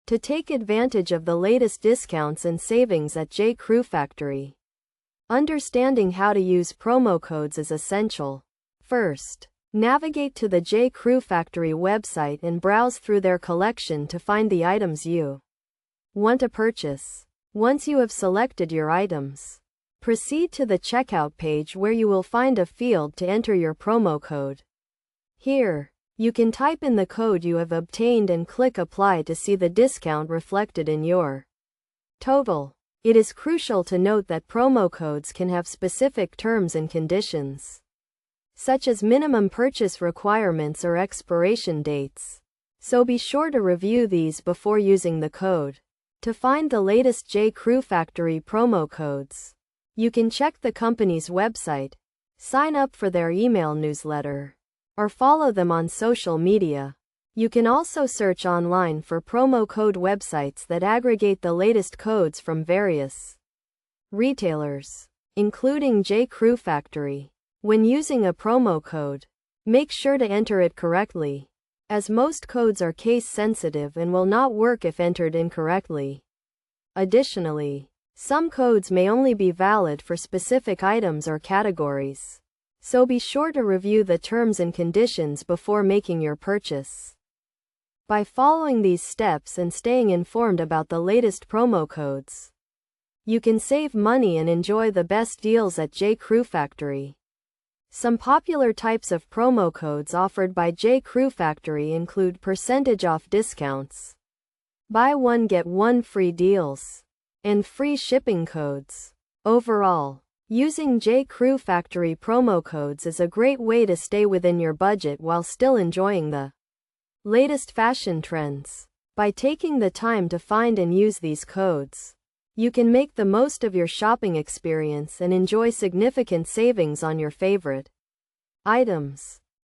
to take advantage of the latest discounts and savings at J. Crew Factory. Understanding how to use promo codes is essential. First, navigate to the J. Crew Factory website and browse through their collection to find the items you want to purchase. Once you have selected your items, proceed to the checkout page where you will find a field to enter your promo code. Here, you can type in the code you have obtained and click Apply to see the discount reflected in your total. It is crucial to note that promo codes can have specific terms and conditions, such as minimum purchase requirements or expiration dates. So be sure to review these before using the code. To find the latest J. Crew Factory promo codes, you can check the company's website, sign up for their email newsletter, or follow them on social media. You can also search online for promo code websites that aggregate the latest codes from various retailers, including J. Crew Factory. When using a promo code, make sure to enter it correctly, as most codes are case sensitive and will not work if entered incorrectly. Additionally, some codes may only be valid for specific items or categories, so be sure to review the terms and conditions before making your purchase. By following these steps and staying informed about the latest promo codes, you can save money and enjoy the best deals at J. Crew Factory. Some popular types of promo codes offered by J. Crew Factory include percentage off discounts, buy one get one free deals, and free shipping codes. Overall, using J. Crew Factory promo codes is a great way to stay within your budget while still enjoying the latest fashion trends. By taking the time to find and use these codes, you can make the most of your shopping experience and enjoy significant savings on your favorite items.